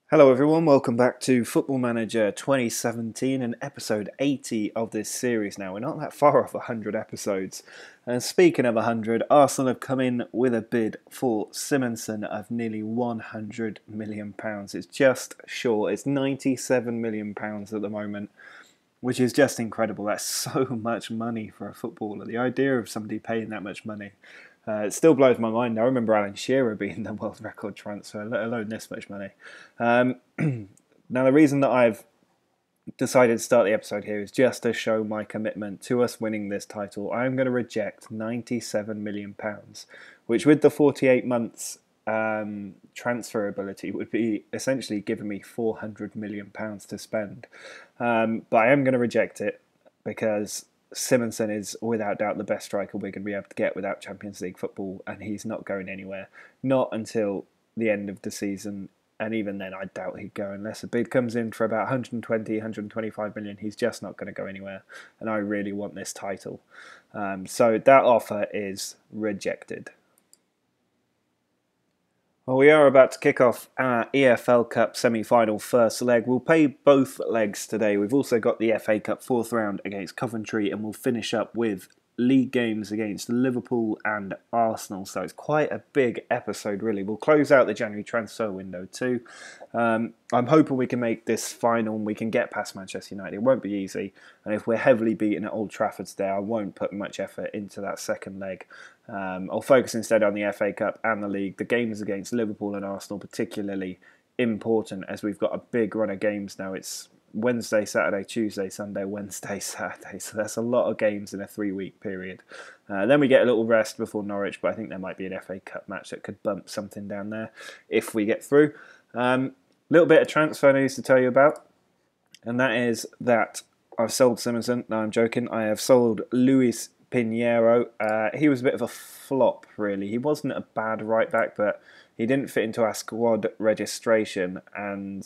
Hello everyone, welcome back to Football Manager 2017 and episode 80 of this series now. We're not that far off 100 episodes. And speaking of 100, Arsenal have come in with a bid for Simonsen of nearly £100 million. It's just short, it's £97 million at the moment, which is just incredible. That's so much money for a footballer. The idea of somebody paying that much money. It still blows my mind. I remember Alan Shearer being the world record transfer, let alone this much money. Now, the reason that I've decided to start the episode here is just to show my commitment to us winning this title. I'm going to reject £97 million, which with the 48 months transferability would be essentially giving me £400 million to spend. But I am going to reject it because Simonsen is without doubt the best striker we're going to be able to get without Champions League football, and he's not going anywhere. Not until the end of the season, and even then I doubt he'd go unless a bid comes in for about 120, 125 million. He's just not going to go anywhere, and I really want this title. So that offer is rejected. Well, we are about to kick off our EFL Cup semi-final first leg. We'll play both legs today. We've also got the FA Cup fourth round against Coventry, and we'll finish up with league games against Liverpool and Arsenal. So it's quite a big episode, really. We'll close out the January transfer window too. I'm hoping we can make this final and we can get past Manchester United. It won't be easy, and if we're heavily beaten at Old Trafford today, I won't put much effort into that second leg. I'll focus instead on the FA Cup and the league. The games against Liverpool and Arsenal particularly important as we've got a big run of games now. It's Wednesday, Saturday, Tuesday, Sunday, Wednesday, Saturday. So that's a lot of games in a 3-week period. Then we get a little rest before Norwich, but I think there might be an FA Cup match that could bump something down there if we get through. Little bit of transfer news to tell you about, and that is that I've sold Simonsen. No, I'm joking. I have sold Luis Pinheiro. He was a bit of a flop, really. He wasn't a bad right back, but he didn't fit into our squad registration, and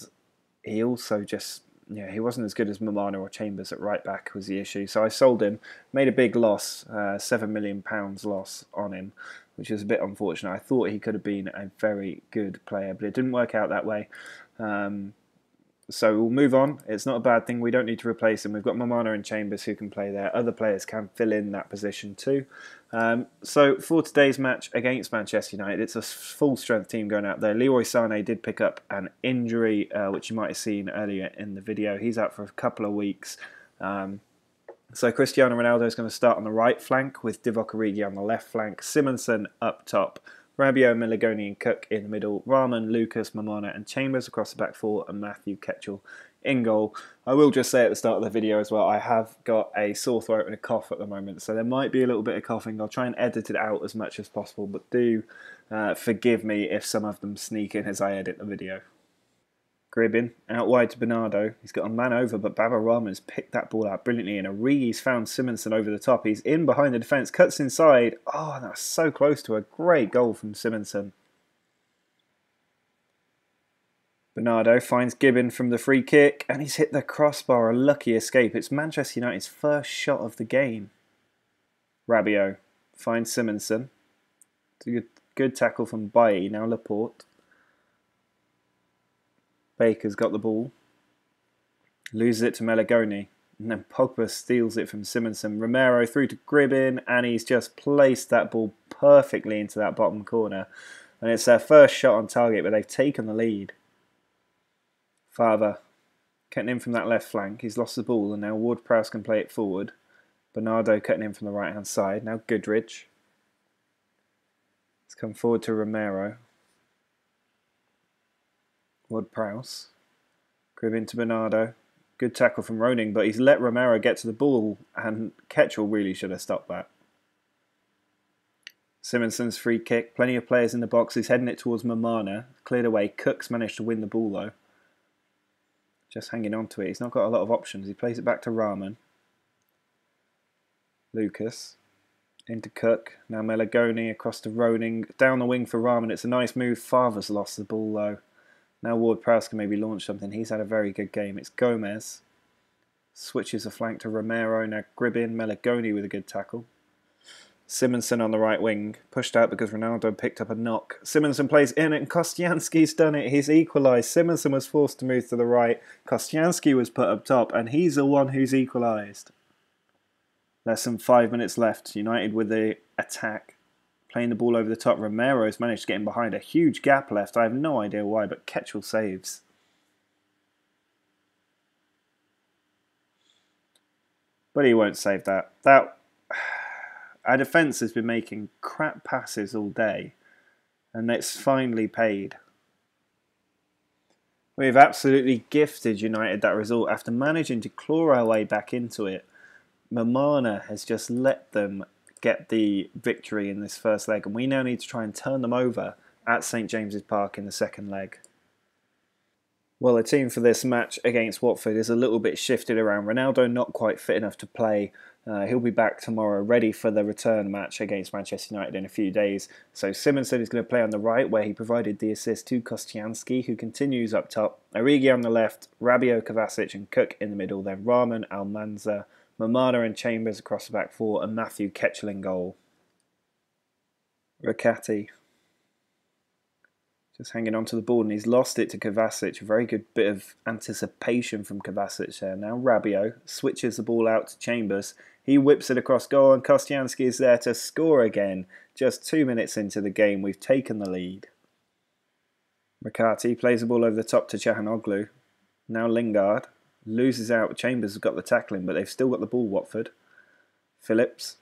he also just, he wasn't as good as Mamana or Chambers at right back was the issue. So I sold him, made a big loss, £7 million loss on him, which is a bit unfortunate. I thought he could have been a very good player, but it didn't work out that way. So we'll move on. It's not a bad thing. We don't need to replace him. We've got Mamana and Chambers who can play there. Other players can fill in that position too. So for today's match against Manchester United, it's a full-strength team going out there. Leroy Sané did pick up an injury, which you might have seen earlier in the video. He's out for a couple of weeks. So Cristiano Ronaldo is going to start on the right flank with Divock Origi on the left flank. Simonsen up top. Rabiot, Milagoni and Cook in the middle, Rahman, Lucas, Mamana and Chambers across the back four, and Matthew Ketchel in goal. I will just say at the start of the video as well, I have got a sore throat and a cough at the moment, so there might be a little bit of coughing. I'll try and edit it out as much as possible, but do forgive me if some of them sneak in as I edit the video. Gribbin out wide to Bernardo. He's got a man over, but Baba Rahman's picked that ball out brilliantly, and Origi's found Simonsen over the top. He's in behind the defence, cuts inside. Oh, that's so close to a great goal from Simonsen. Bernardo finds Gibbon from the free kick, and he's hit the crossbar. A lucky escape. It's Manchester United's first shot of the game. Rabiot finds Simonsen. It's a good tackle from Bailly. Now Laporte. Baker's got the ball, loses it to Melagoni, and then Pogba steals it from Simonsen. Romero through to Gribbin, and he's just placed that ball perfectly into that bottom corner. And it's their first shot on target, but they've taken the lead. Favre cutting in from that left flank. He's lost the ball, and now Ward-Prowse can play it forward. Bernardo cutting in from the right-hand side. Now Goodrich. It's come forward to Romero. Ward-Prowse. Gribbin to Bernardo. Good tackle from Roning, but he's let Romero get to the ball, and Ketchel really should have stopped that. Simonsen's free kick. Plenty of players in the box. He's heading it towards Mamana. Cleared away. Cook's managed to win the ball, though. Just hanging on to it. He's not got a lot of options. He plays it back to Rahman. Lucas. Into Cook. Now Melagoni across to Roning. Down the wing for Rahman. It's a nice move. Favre's lost the ball, though. Now Ward-Prowse can maybe launch something. He's had a very good game. It's Gomez. Switches the flank to Romero. Now Gribbin. Melagoni with a good tackle. Simonsen on the right wing, pushed out because Ronaldo picked up a knock. Simonsen plays in and Kostianski's done it. He's equalised. Simonsen was forced to move to the right. Kostianski was put up top and he's the one who's equalised. Less than 5 minutes left. United with the attack. Playing the ball over the top. Romero's managed to get in behind. A huge gap left. I have no idea why, but Ketchel saves. But he won't save that. Our defence has been making crap passes all day, and it's finally paid. We've absolutely gifted United that result after managing to claw our way back into it. Mamana has just let them get the victory in this first leg, and we now need to try and turn them over at St James's Park in the second leg. Well, the team for this match against Watford is a little bit shifted around. Ronaldo not quite fit enough to play. He'll be back tomorrow, ready for the return match against Manchester United in a few days. So Simonsen is going to play on the right, where he provided the assist to Kostianski, who continues up top. Origi on the left, Rabiot, Kovacic and Cook in the middle. Then Rahman, Almanza, Mamana and Chambers across the back four, and Matthew Ketchel in goal. Rakati just hanging on to the ball, and he's lost it to Kovacic. A very good bit of anticipation from Kovacic there. Now Rabiot switches the ball out to Chambers. He whips it across goal, and Kostianski is there to score again. Just 2 minutes into the game, we've taken the lead. Rakati plays the ball over the top to Çalhanoğlu. Now Lingard loses out. Chambers has got the tackling, but they've still got the ball, Watford. Phillips.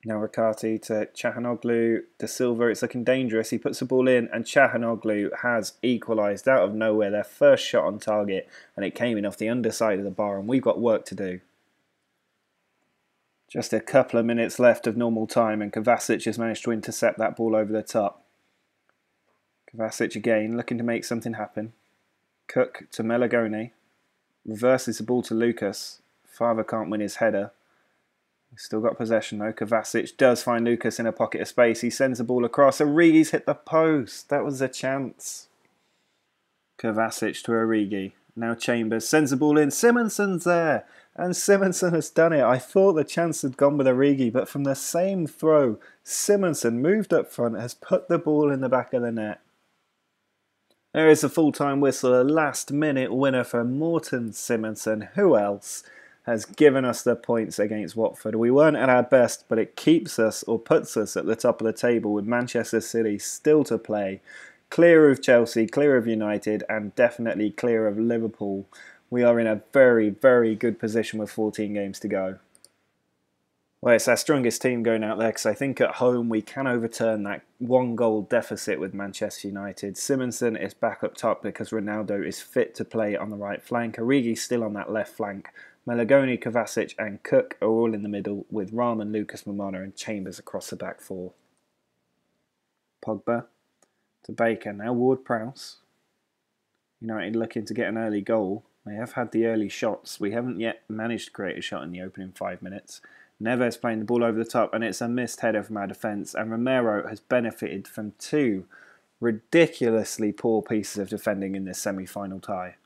Now Rakati to Çalhanoğlu, De Silva. It's looking dangerous. He puts the ball in, and Çalhanoğlu has equalised out of nowhere. Their first shot on target, and it came in off the underside of the bar, and we've got work to do. Just a couple of minutes left of normal time, and Kovacic has managed to intercept that ball over the top. Kovacic again, looking to make something happen. Cook to Melagoni. Reverses the ball to Lucas. Father can't win his header. He's still got possession though. Kovacic does find Lucas in a pocket of space. He sends the ball across. Origi's hit the post. That was a chance. Kovacic to Origi. Now Chambers sends the ball in. Simonsen's there. And Simonsen has done it. I thought the chance had gone with Origi, but from the same throw, Simonsen moved up front, has put the ball in the back of the net. There is a full-time whistle, a last-minute winner for Morten Simonsen. Who else has given us the points against Watford? We weren't at our best, but it keeps us, or puts us, at the top of the table with Manchester City still to play. Clear of Chelsea, clear of United, and definitely clear of Liverpool. We are in a very, very good position with 14 games to go. Well, it's our strongest team going out there because I think at home we can overturn that 1-goal deficit with Manchester United. Simonsen is back up top because Ronaldo is fit to play on the right flank. Origi's still on that left flank. Melagoni, Kovacic and Cook are all in the middle with Rahman, Lucas, Mamana and Chambers across the back four. Pogba to Baker. Now Ward-Prowse. United looking to get an early goal. They have had the early shots. We haven't yet managed to create a shot in the opening 5 minutes. Neves playing the ball over the top, and it's a missed header from our defence. And Romero has benefited from 2 ridiculously poor pieces of defending in this semi-final tie.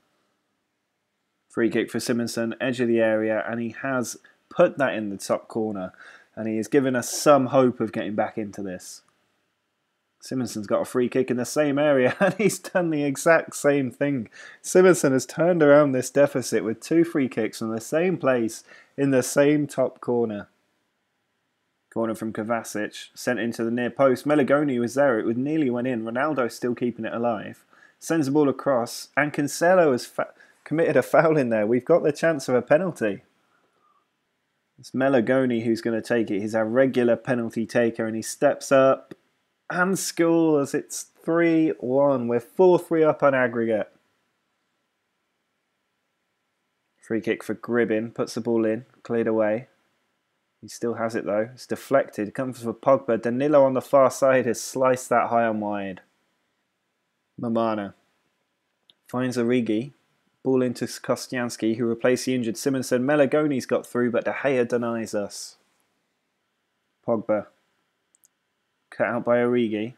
Free kick for Simonsen, edge of the area, and he has put that in the top corner. And he has given us some hope of getting back into this. Simonsen's got a free kick in the same area, and he's done the exact same thing. Simonsen has turned around this deficit with 2 free kicks from the same place in the same top corner. Corner from Kovacic, sent into the near post. Melagoni was there, it nearly went in. Ronaldo still keeping it alive. Sends the ball across, and Cancelo has committed a foul in there. We've got the chance of a penalty. It's Melagoni who's going to take it. He's our regular penalty taker, and he steps up and scores. It's 3-1. We're 4-3 up on aggregate. Free kick for Gribbin. Puts the ball in. Cleared away. He still has it though. It's deflected. Comes for Pogba. Danilo on the far side has sliced that high and wide. Mamana finds Origi. Ball into Kostianski, who replaced the injured Simonsen. Melagoni's got through, but De Gea denies us. Pogba. Cut out by Origi.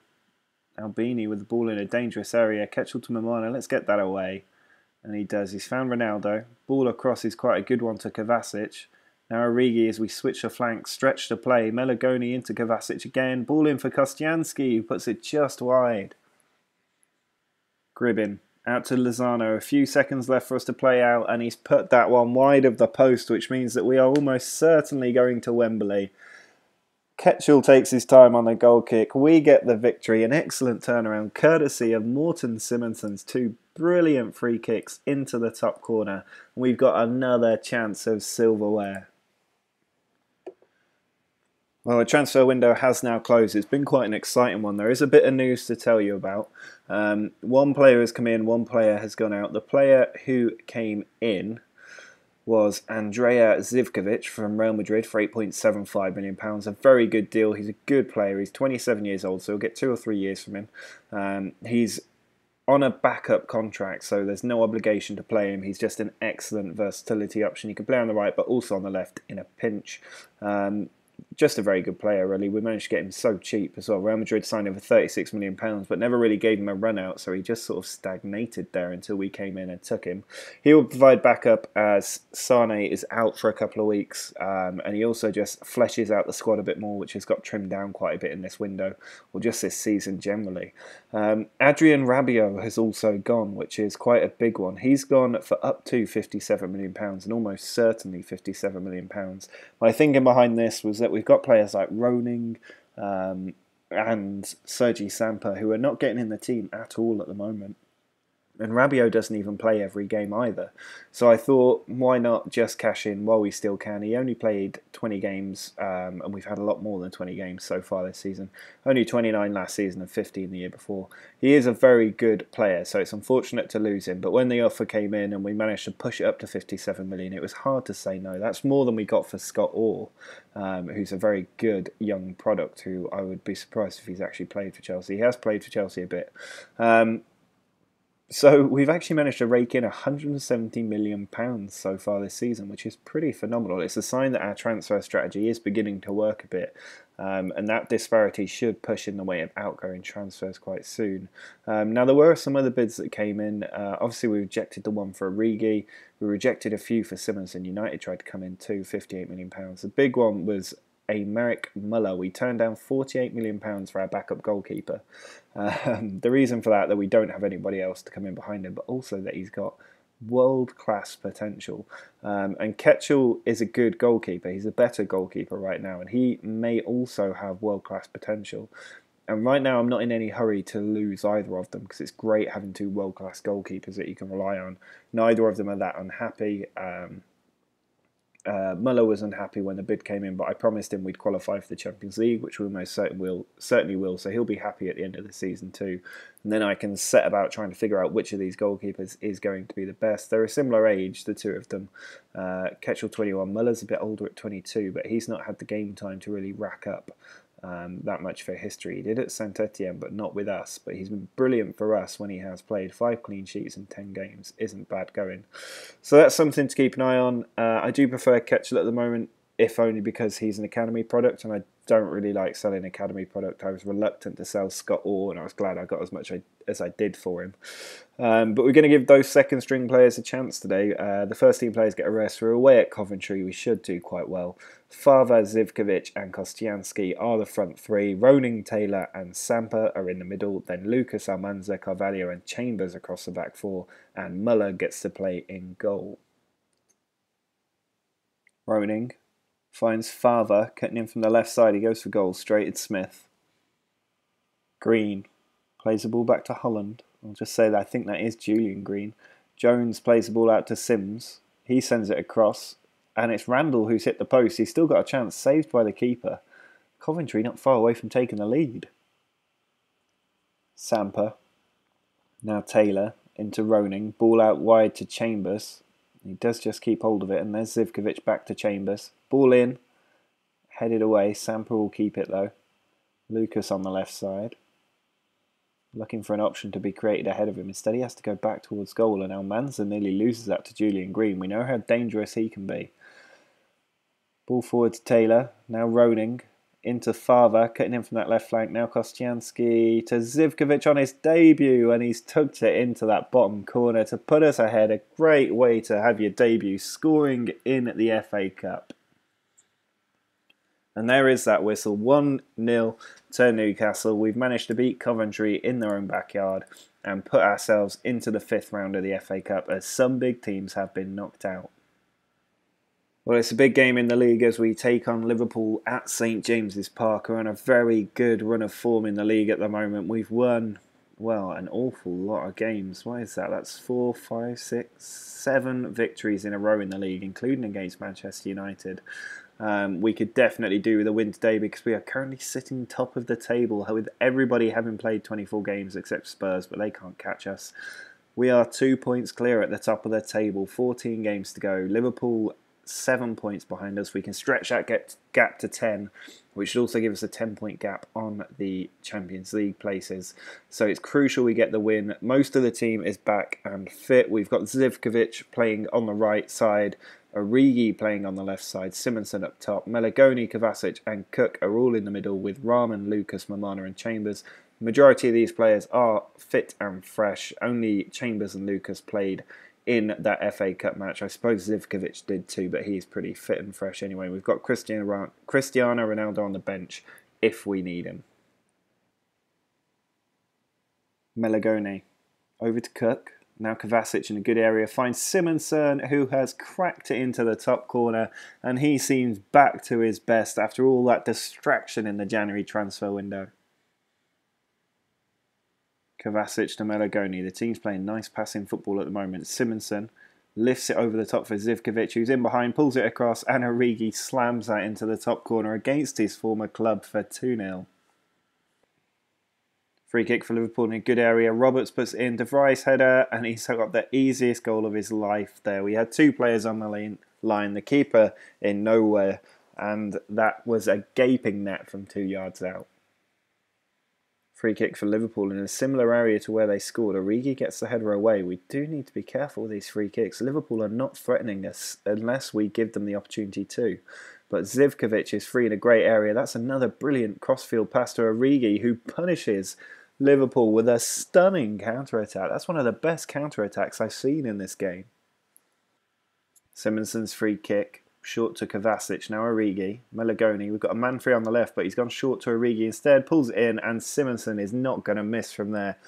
Albini with the ball in a dangerous area. Ketchel to Mamana. Let's get that away. And he does. He's found Ronaldo. Ball across is quite a good one to Kovacic. Now Origi, as we switch the flank, stretch to play. Melagoni into Kovacic again. Ball in for Kostianski, who puts it just wide. Gribin out to Lozano. A few seconds left for us to play out, and he's put that one wide of the post, which means that we are almost certainly going to Wembley. Ketchel takes his time on the goal kick. We get the victory. An excellent turnaround, courtesy of Morten Simonson's two brilliant free kicks into the top corner. We've got another chance of silverware. Well, the transfer window has now closed. It's been quite an exciting one. There is a bit of news to tell you about. One player has come in, one player has gone out. The player who came in was Andrea Zivkovic from Real Madrid for £8.75 million. A very good deal. He's a good player. He's 27 years old, so we'll get 2 or 3 years from him. He's on a backup contract, so there's no obligation to play him. He's just an excellent versatility option. He can play on the right, but also on the left in a pinch. Just a very good player, really. We managed to get him so cheap as well. Real Madrid signed him for £36 million, but never really gave him a run out, so he just sort of stagnated there until we came in and took him. He will provide backup as Sane is out for a couple of weeks, and he also just fleshes out the squad a bit more, which has got trimmed down quite a bit in this window, or just this season generally. Adrien Rabiot has also gone, which is quite a big one. He's gone for up to £57 million, and almost certainly £57 million. My thinking behind this was that we've got players like Roning and Sergi Samper who are not getting in the team at all at the moment. And Rabiot doesn't even play every game either. So I thought, why not just cash in while we still can? He only played 20 games, and we've had a lot more than 20 games so far this season. Only 29 last season and 15 the year before. He is a very good player, so it's unfortunate to lose him. But when the offer came in and we managed to push it up to 57 million, it was hard to say no. That's more than we got for Scott Orr, who's a very good young product, who I would be surprised if he's actually played for Chelsea. He has played for Chelsea a bit. So we've actually managed to rake in £170 million so far this season, which is pretty phenomenal. It's a sign that our transfer strategy is beginning to work a bit, and that disparity should push in the way of outgoing transfers quite soon. Now, there were some other bids that came in. Obviously, we rejected the one for Origi. We rejected a few for Simmons, and United tried to come in too, £58 million. The big one was Aymeric Muller. We turned down £48 million for our backup goalkeeper. The reason for that we don't have anybody else to come in behind him, but also that he's got world-class potential. And Ketchel is a good goalkeeper. He's a better goalkeeper right now, and he may also have world-class potential. And right now I'm not in any hurry to lose either of them, because it's great having two world-class goalkeepers that you can rely on. Neither of them are that unhappy. Muller was unhappy when the bid came in, but I promised him we'd qualify for the Champions League, which we most certainly will. So he'll be happy at the end of the season too. And then I can set about trying to figure out which of these goalkeepers is going to be the best. They're a similar age, the two of them. Ketchel 21, Muller's a bit older at 22, but he's not had the game time to really rack up that much for history. He did at Saint Etienne, but not with us. But he's been brilliant for us when he has played. 5 clean sheets in 10 games isn't bad going. So that's something to keep an eye on. I do prefer Ketchel at the moment, if only because he's an academy product, and I don't really like selling academy product. I was reluctant to sell Scott Orr, and I was glad I got as much as I did for him. But we're going to give those second string players a chance today. The first team players get a rest. We're away at Coventry. We should do quite well. Fava, Zivkovic and Kostianski are the front three. Roning, Taylor and Samper are in the middle. Then Lucas, Almanza, Carvalho and Chambers across the back four. And Muller gets to play in goal. Roning finds Fava, cutting in from the left side. He goes for goal, straight at Smith. Green plays the ball back to Holland. I'll just say that I think that is Julian Green. Jones plays the ball out to Sims. He sends it across. And it's Randall who's hit the post. He's still got a chance, saved by the keeper. Coventry not far away from taking the lead. Samper. Now Taylor into Roning. Ball out wide to Chambers. He does just keep hold of it. And there's Zivkovic back to Chambers. Ball in. Headed away. Samper will keep it though. Lucas on the left side. Looking for an option to be created ahead of him. Instead he has to go back towards goal. And Almanza nearly loses that to Julian Green. We know how dangerous he can be. Ball forward to Taylor. Now Roning. Into Fava. Cutting in from that left flank. Now Kostianski to Zivkovic on his debut. And he's tucked it into that bottom corner to put us ahead. A great way to have your debut. Scoring in the FA Cup. And there is that whistle, 1-0 to Newcastle. We've managed to beat Coventry in their own backyard and put ourselves into the 5th round of the FA Cup, as some big teams have been knocked out. Well, it's a big game in the league as we take on Liverpool at St James's Park. We're on a very good run of form in the league at the moment. We've won, well, an awful lot of games. What is that? That's 4, 5, 6, 7 victories in a row in the league, including against Manchester United. We could definitely do with a win today because we are currently sitting top of the table with everybody having played 24 games except Spurs, but they can't catch us. We are 2 points clear at the top of the table, 14 games to go. Liverpool 7 points behind us. We can stretch that gap to 10, which should also give us a 10-point gap on the Champions League places. So it's crucial we get the win. Most of the team is back and fit. We've got Zivkovic playing on the right side, Origi playing on the left side, Simonsen up top, Melagoni, Kovacic and Cook are all in the middle with Rahman, Lucas, Mamana and Chambers. The majority of these players are fit and fresh. Only Chambers and Lucas played in that FA Cup match. I suppose Zivkovic did too, but he's pretty fit and fresh anyway. We've got Cristiano Ronaldo on the bench if we need him. Melagoni over to Cook. Now Kovacic in a good area finds Simonsen, who has cracked it into the top corner, and he seems back to his best after all that distraction in the January transfer window. Kovacic to Melagoni. The team's playing nice passing football at the moment. Simonsen lifts it over the top for Zivkovic, who's in behind, pulls it across, and Origi slams that into the top corner against his former club for 2-0. Free kick for Liverpool in a good area. Roberts puts it in. De Vrij header, and he's got the easiest goal of his life there. We had 2 players on the line, the keeper in nowhere, and that was a gaping net from 2 yards out. Free kick for Liverpool in a similar area to where they scored. Origi gets the header away. We do need to be careful with these free kicks. Liverpool are not threatening us unless we give them the opportunity to. But Zivkovic is free in a great area. That's another brilliant crossfield pass to Origi, who punishes Liverpool with a stunning counter-attack. That's one of the best counter-attacks I've seen in this game. Simonsen's free kick. Short to Kovacic, now Origi, Melagoni. We've got a man free on the left, but he's gone short to Origi instead, pulls it in, and Simonsen is not going to miss from there.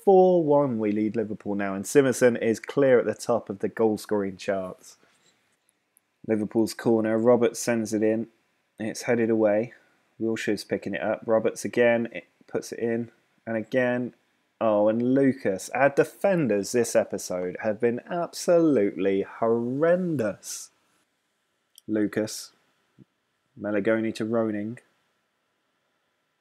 4-1 we lead Liverpool now, and Simonsen is clear at the top of the goal-scoring charts. Liverpool's corner, Roberts sends it in, it's headed away. Wilshire's picking it up, Roberts again, it puts it in, and again. Oh, and Lucas. Our defenders this episode have been absolutely horrendous. Lucas, Melagoni to Roning,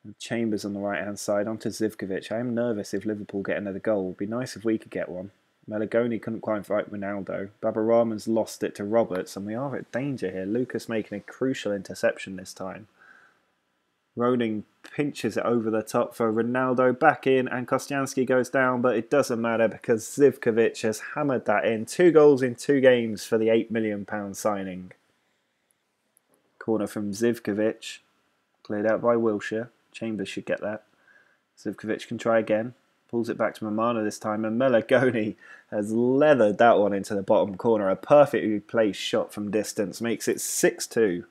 and Chambers on the right hand side onto Zivkovic. I am nervous if Liverpool get another goal. It would be nice if we could get one. Melagoni couldn't quite fight Ronaldo. Baba Rahman's lost it to Roberts, and we are at danger here. Lucas making a crucial interception this time. Roning pinches it over the top for Ronaldo, back in, and Kostyansky goes down, but it doesn't matter because Zivkovic has hammered that in. 2 goals in 2 games for the £8 million signing. Corner from Zivkovic, cleared out by Wilshere. Chambers should get that. Zivkovic can try again. Pulls it back to Mamana this time, and Melagoni has leathered that one into the bottom corner. A perfectly placed shot from distance makes it 6-2.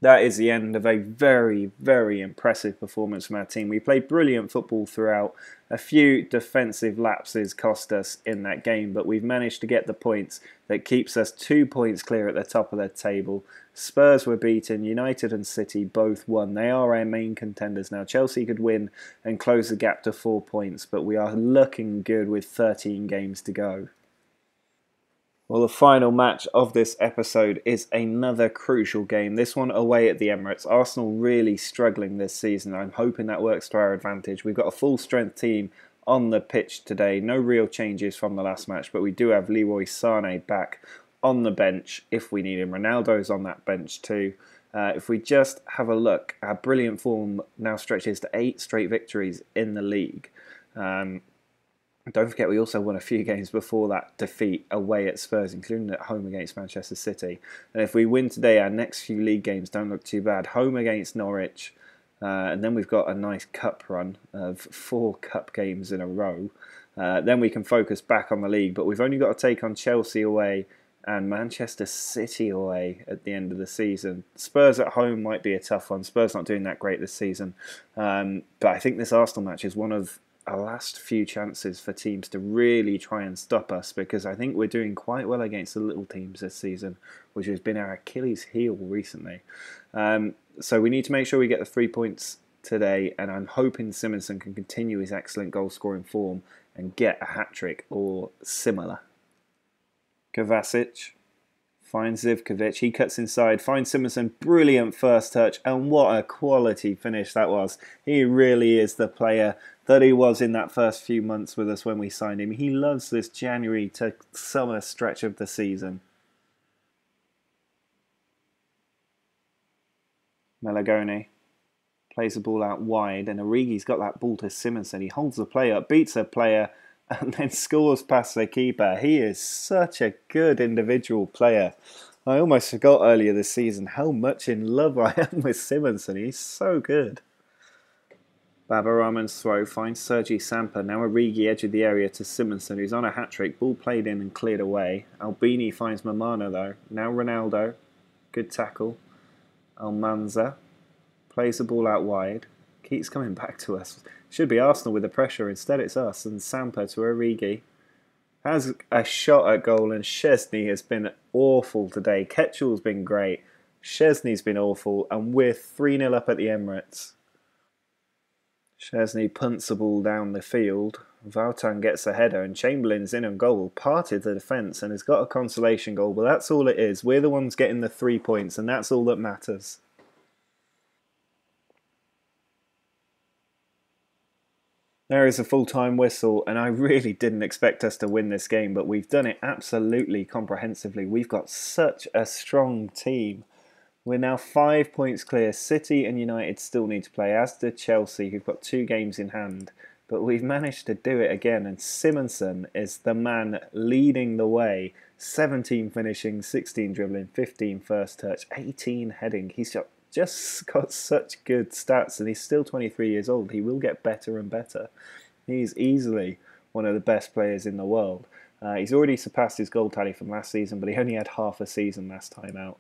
That is the end of a very, very impressive performance from our team. We played brilliant football throughout. A few defensive lapses cost us in that game, but we've managed to get the points that keeps us 2 points clear at the top of the table. Spurs were beaten, United and City both won. They are our main contenders now. Chelsea could win and close the gap to 4 points, but we are looking good with 13 games to go. Well, the final match of this episode is another crucial game. This one away at the Emirates. Arsenal really struggling this season. I'm hoping that works to our advantage. We've got a full-strength team on the pitch today. No real changes from the last match, but we do have Leroy Sané back on the bench if we need him. Ronaldo's on that bench too. If we just have a look, our brilliant form now stretches to 8 straight victories in the league. Don't forget, we also won a few games before that defeat away at Spurs, including at home against Manchester City. And if we win today, our next few league games don't look too bad. Home against Norwich, and then we've got a nice cup run of 4 cup games in a row. Then we can focus back on the league, but we've only got to take on Chelsea away and Manchester City away at the end of the season. Spurs at home might be a tough one. Spurs not doing that great this season. But I think this Arsenal match is one of our last few chances for teams to really try and stop us, because I think we're doing quite well against the little teams this season, which has been our Achilles heel recently. So we need to make sure we get the 3 points today, and I'm hoping Simonsen can continue his excellent goal-scoring form and get a hat-trick or similar. Kovacic finds Zivkovic, he cuts inside, finds Simonsen, brilliant first touch, and what a quality finish that was. He really is the player that he was in that first few months with us when we signed him. He loves this January to summer stretch of the season. Malagone plays the ball out wide, and Origi's got that ball to Simonsen. He holds the play up, beats a player, and then scores past the keeper. He is such a good individual player. I almost forgot earlier this season how much in love I am with Simonsen. He's so good. Babaraman's throw finds Sergi Samper. Now Origi edge of the area to Simonsen, who's on a hat-trick. Ball played in and cleared away. Albini finds Mamana though. Now Ronaldo. Good tackle. Almanza plays the ball out wide. Keeps coming back to us. Should be Arsenal with the pressure. Instead it's us. And Samper to Origi. Has a shot at goal, and Szczesny has been awful today. Ketchell's been great. Szczesny's been awful. And we're 3-0 up at the Emirates. Szczesny punts the ball down the field. Valtan gets a header, and Chamberlain's in on goal. Parted the defence and has got a consolation goal. But that's all it is. We're the ones getting the 3 points, and that's all that matters. There is a full-time whistle, and I really didn't expect us to win this game, but we've done it absolutely comprehensively. We've got such a strong team. We're now 5 points clear. City and United still need to play, as do Chelsea, who've got 2 games in hand. But we've managed to do it again, and Simonsen is the man leading the way. 17 finishing, 16 dribbling, 15 first touch, 18 heading. He's just got such good stats, and he's still 23 years old. He will get better and better. He's easily one of the best players in the world. He's already surpassed his goal tally from last season, but he only had half a season last time out.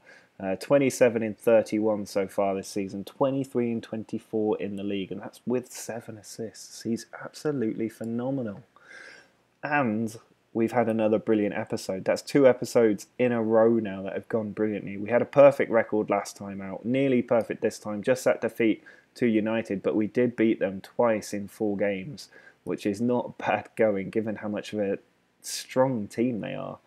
27 in 31 so far this season, 23 in 24 in the league, and that's with 7 assists. He's absolutely phenomenal. And we've had another brilliant episode. That's 2 episodes in a row now that have gone brilliantly. We had a perfect record last time out, nearly perfect this time, just that defeat to United, but we did beat them twice in 4 games, which is not bad going given how much of a strong team they are.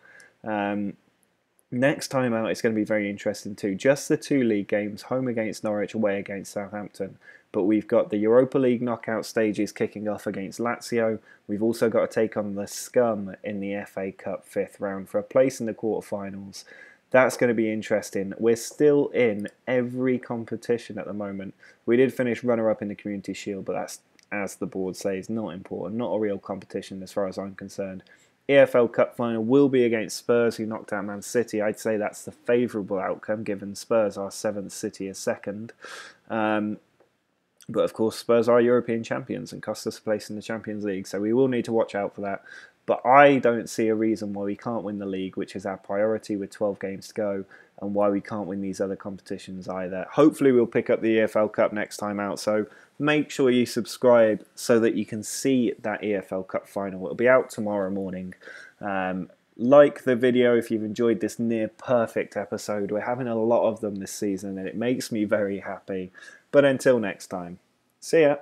Next time out, it's going to be very interesting too. Just the 2 league games, home against Norwich, away against Southampton. But we've got the Europa League knockout stages kicking off against Lazio. We've also got to take on the scum in the FA Cup 5th round for a place in the quarterfinals. That's going to be interesting. We're still in every competition at the moment. We did finish runner-up in the Community Shield, but that's, as the board says, not important. Not a real competition as far as I'm concerned. EFL Cup final will be against Spurs, who knocked out Man City. I'd say that's the favourable outcome, given Spurs are 7th, City is 2nd. But of course, Spurs are European champions and cost us a place in the Champions League, so we will need to watch out for that. But I don't see a reason why we can't win the league, which is our priority with 12 games to go, and why we can't win these other competitions either. Hopefully we'll pick up the EFL Cup next time out, so make sure you subscribe so that you can see that EFL Cup final. It'll be out tomorrow morning. Like the video if you've enjoyed this near perfect episode. We're having a lot of them this season, and it makes me very happy. But until next time, see ya!